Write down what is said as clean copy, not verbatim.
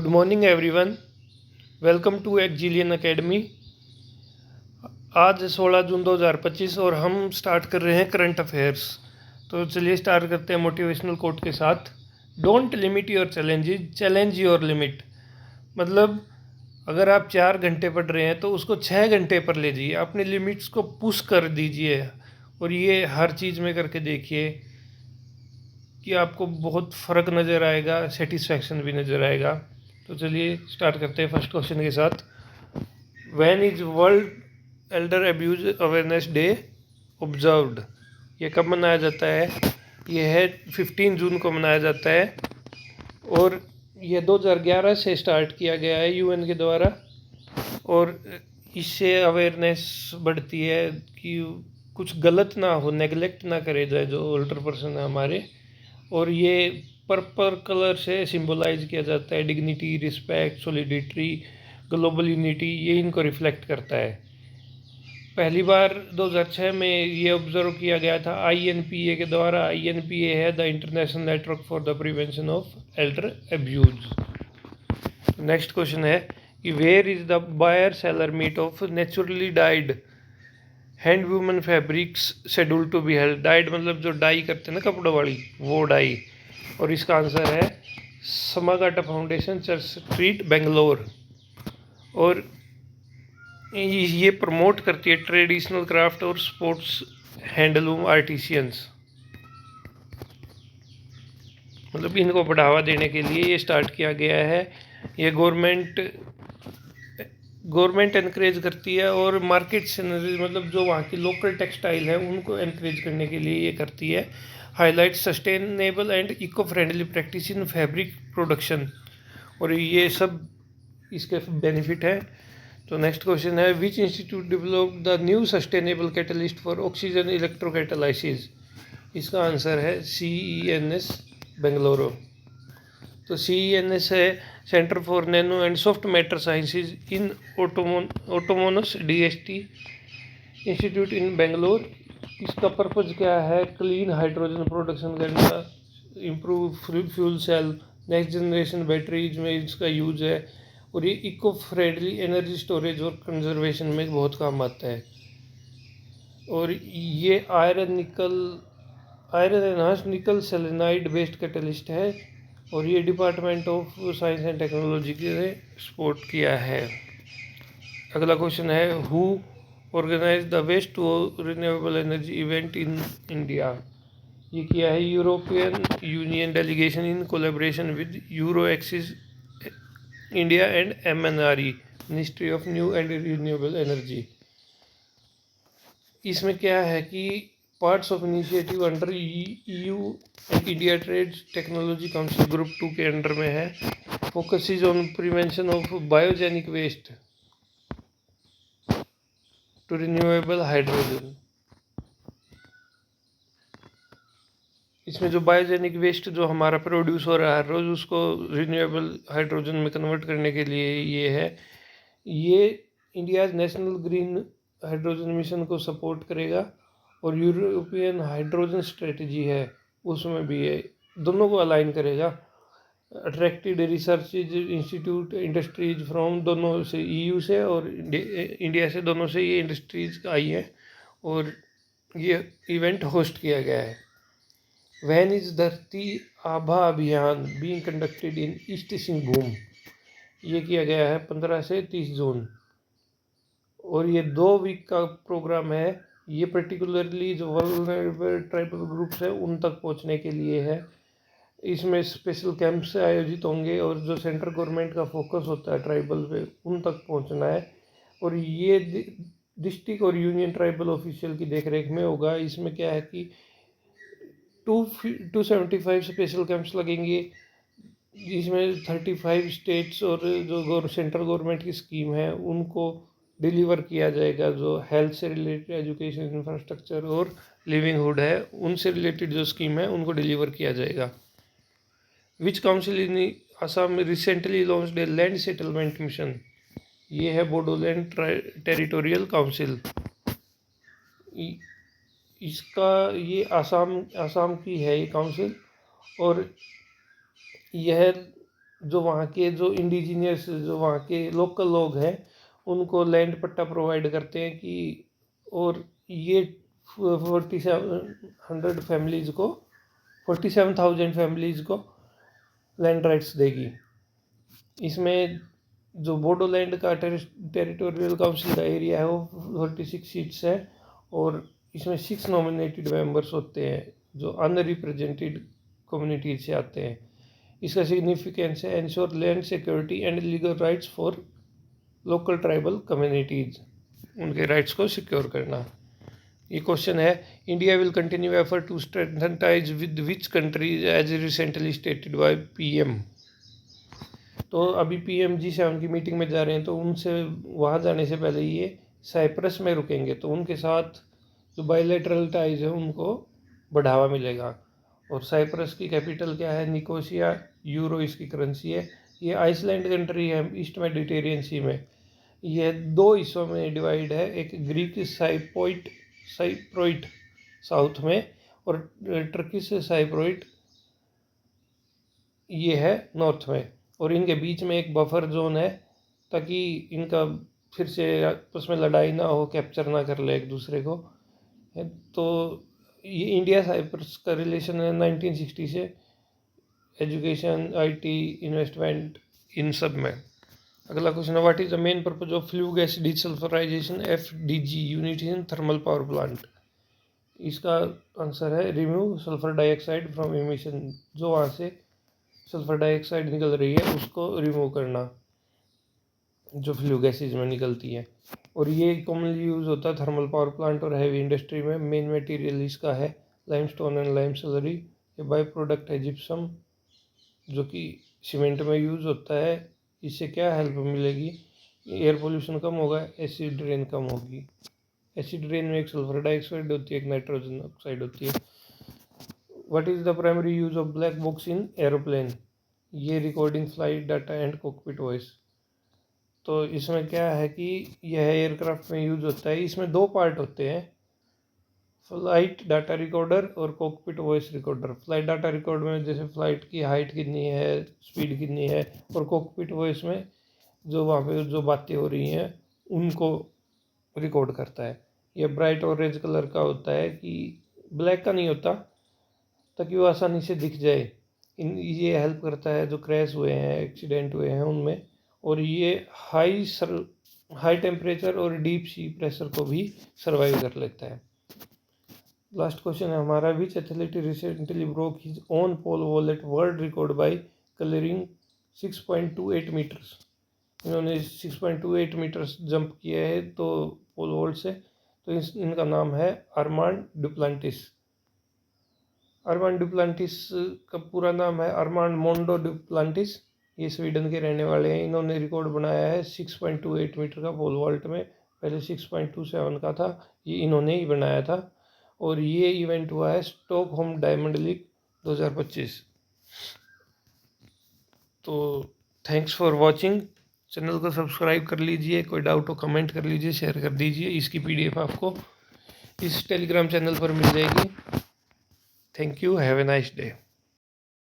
Good morning everyone, welcome to एक्जिलियन academy. आज 16 जून 2025 और हम स्टार्ट कर रहे हैं करंट अफेयर्स। तो चलिए स्टार्ट करते हैं मोटिवेशनल कोट के साथ। Don't limit your challenges, challenge your limit. मतलब अगर आप 4 घंटे पढ़ रहे हैं तो उसको 6 घंटे पर ले जाइए, अपनी लिमिट्स को पुश कर दीजिए और ये हर चीज़ में करके देखिए कि आपको बहुत फ़र्क नज़र आएगा, सेटिस्फैक्शन भी नज़र आएगा। तो चलिए स्टार्ट करते हैं फर्स्ट क्वेश्चन के साथ। When is world Elder abuse awareness day observed? ये कब मनाया जाता है? ये है 15 जून को मनाया जाता है और ये 2011 से स्टार्ट किया गया है यूएन के द्वारा। और इससे अवेयरनेस बढ़ती है कि कुछ गलत ना हो, नेगलेक्ट ना करे जाए जो ओल्डर पर्सन है हमारे। और ये पर्पल कलर से सिंबलाइज किया जाता है, dignity, respect, solidity, global unity, ये इनको रिफ्लेक्ट करता है। पहली बार 2006 में ये ऑब्जर्व किया गया था INPA के द्वारा। INPA है the international network for the prevention of elder abuse. Next question है कि where is the buyer seller meet of naturally dyed hand woven fabrics schedule to be held? Dyed मतलब जो डाई करते हैं ना कपड़ों वाली, वो डाई। और इसका आंसर है समागाटा फाउंडेशन, चर्च स्ट्रीट, बेंगलोर। और ये प्रमोट करती है ट्रेडिशनल क्राफ्ट और स्पोर्ट्स हैंडलूम आर्टिसियंस। मतलब इनको बढ़ावा देने के लिए ये स्टार्ट किया गया है। ये गवर्नमेंट एनकरेज करती है और मार्केट सिनर्जी मतलब जो वहाँ की लोकल टेक्सटाइल है उनको एनकरेज करने के लिए ये करती है। Highlight sustainable and eco friendly practice in fabric production. और ये सब इसके बेनिफिट है। तो नेक्स्ट क्वेश्चन है which institute develop the new sustainable catalyst for oxygen electrocatalysis? इसका आंसर है CENS बेंगलुरु। तो CENS है centre for nano and soft matter sciences in autonomous DST institute in Bangalore. इसका पर्पज़ क्या है? क्लीन हाइड्रोजन प्रोडक्शन करना, improve fuel cell, next generation batteries में इसका यूज है। और ये इको फ्रेंडली एनर्जी स्टोरेज और कंजर्वेशन में बहुत काम आता है। और ये आयरन एनहांस निकल सेलेनाइड बेस्ड कैटलिस्ट है और ये department of science and technology ने सपोर्ट किया है। अगला क्वेश्चन है who organize the waste to renewable energy event in India? ये किया है European Union delegation in collaboration with Euro axis India and MNRE, ministry of new and renewable energy. इसमें क्या है कि parts of initiative under EU and India trade technology council group 2 के under में है। Focus is on prevention of biogenic waste to renewable hydrogen. इसमें जो biogenic waste जो हमारा प्रोड्यूस हो रहा है रोज़, उसको रिन्यूएबल हाइड्रोजन में कन्वर्ट करने के लिए ये है। ये India national green hydrogen mission को सपोर्ट करेगा और यूरोपियन हाइड्रोजन स्ट्रेटजी है उसमें भी ये दोनों को अलाइन करेगा। Attracted research institute industries from दोनों से, EU से और इंडिया से, दोनों से ये इंडस्ट्रीज आई हैं और ये इवेंट होस्ट किया गया है। व्हेन इज धरती आभा अभियान being conducted in east Singhbhum? ये किया गया है 15 से 30 जून और ये 2 वीक का प्रोग्राम है। ये पर्टिकुलरली जो वल्नरेबल ट्राइबल ग्रुप्स है उन तक पहुंचने के लिए है। इसमें स्पेशल कैंप्स आयोजित होंगे और जो सेंट्रल गवर्नमेंट का फोकस होता है ट्राइबल पे, उन तक पहुंचना है। और ये डिस्ट्रिक्ट और यूनियन ट्राइबल ऑफिशियल की देखरेख में होगा। इसमें क्या है कि 275 स्पेशल कैंप्स लगेंगे जिसमें 35 स्टेट्स और जो सेंट्रल गवर्नमेंट की स्कीम है उनको डिलीवर किया जाएगा। जो हेल्थ से रिलेटेड, एजुकेशन, इंफ्रास्ट्रक्चर और लिविंगहुड है, उनसे रिलेटेड जो स्कीम है उनको डिलीवर किया जाएगा। Which council in Assam recently launched a land settlement mission? ये है बोडोलैंड टेरिटोरियल काउंसिल। इसका ये आसाम की है ये काउंसिल और यह जो वहाँ के जो इंडिजीनियस जो वहाँ के लोकल लोग हैं उनको लैंड पट्टा प्रोवाइड करते हैं कि, और ये 47,000 फैमिलीज़ को लैंड राइट्स देगी। इसमें जो बोडोलैंड का टेरिटोरियल काउंसिल का एरिया है वो 46 सीट्स है, और इसमें 6 नॉमिनेटेड मेंबर्स होते हैं जो अनरिप्रेजेंटेड कम्युनिटी से आते हैं। इसका सिग्निफिकेंस है ensure land security and legal rights for local tribal communities, उनके राइट्स को सिक्योर करना। ये क्वेश्चन है, India will continue effort to strengthen ties with which countries as recently stated by PM. तो अभी पीएम G7 की meeting में जा रहे हैं, तो उनसे वहाँ जाने से पहले ये साइप्रस में रुकेंगे, तो उनके साथ जो बायलैटरल टाइज है उनको बढ़ावा मिलेगा। और साइप्रस की कैपिटल क्या है? निकोसिया, यूरो इसकी करेंसी है। ये आइसलैंड कंट्री है ईस्ट मेडिटेरियन सी में। यह 2 हिस्सों में डिवाइड है, एक ग्रीक साइप्रोइट साउथ में और टर्किश साइप्रोइट ये है नॉर्थ में, और इनके बीच में एक बफर जोन है ताकि इनका फिर से आपस में लड़ाई ना हो, कैप्चर ना कर ले एक दूसरे को। तो ये इंडिया साइप्रस का रिलेशन है 1960 से, एजुकेशन, आईटी, इन्वेस्टमेंट, इन सब में। अगला क्वेश्चन है, what is the main purpose of flue gas desulphurisation FDG unit in thermal power plant? इसका आंसर है remove sulphur dioxide from emission. जो वहाँ से सल्फर डाइऑक्साइड निकल रही है उसको रिमूव करना, जो फ्लू गैसेज में निकलती है। और ये कॉमनली यूज़ होता है थर्मल पावर प्लांट और हैवी इंडस्ट्री में। मेन मटेरियल इसका है लाइमस्टोन एंड लाइम स्लरी। ये बाई प्रोडक्ट है जिप्सम, जो कि सीमेंट में यूज़ होता है। इससे क्या हेल्प मिलेगी? एयर पोल्यूशन कम होगा, एसिड रेन कम होगी। एसिड रेन में एक सल्फर डाइऑक्साइड होती है, एक नाइट्रोजन ऑक्साइड होती है। What is the primary use of black box in aeroplane? ये recording flight data and cockpit voice. तो इसमें क्या है कि यह एयरक्राफ्ट में यूज़ होता है। इसमें 2 पार्ट होते हैं, फ्लाइट डाटा रिकॉर्डर और cockpit voice recorder. Flight data record में जैसे फ्लाइट की हाइट कितनी है, स्पीड कितनी है, और कॉकपिट वॉइस में जो वहाँ पे जो बातें हो रही हैं उनको रिकॉर्ड करता है। यह ब्राइट ऑरेंज कलर का होता है, कि ब्लैक का नहीं होता, ताकि वो आसानी से दिख जाए। ये हेल्प करता है जो क्रैश हुए हैं, एक्सीडेंट हुए हैं उनमें। और ये हाई टेम्परेचर और डीप सी प्रेशर को भी सर्वाइव कर लेता है। लास्ट क्वेश्चन है हमारा, which athlete recently broke his own pole vault world record by clearing 6.28 metres. इन्होंने 6.28 मीटर्स जंप किया है तो पोल वॉल्ट से। तो इनका नाम है अरमांड डुप्लांटिस। अरमांड डुप्लांटिस का पूरा नाम है अरमांड मोंडो डुप्लांटिस। ये स्वीडन के रहने वाले हैं। इन्होंने रिकॉर्ड बनाया है 6.28 मीटर का पोल वॉल्ट में। पहले 6.27 का था, ये इन्होंने ही बनाया था। और ये इवेंट हुआ है स्टॉकहोम डायमंड लीग 2025। तो थैंक्स फॉर वॉचिंग। चैनल को सब्सक्राइब कर लीजिए, कोई डाउट हो कमेंट कर लीजिए, शेयर कर दीजिए। इसकी PDF आपको इस टेलीग्राम चैनल पर मिल जाएगी। Thank you, have a nice day.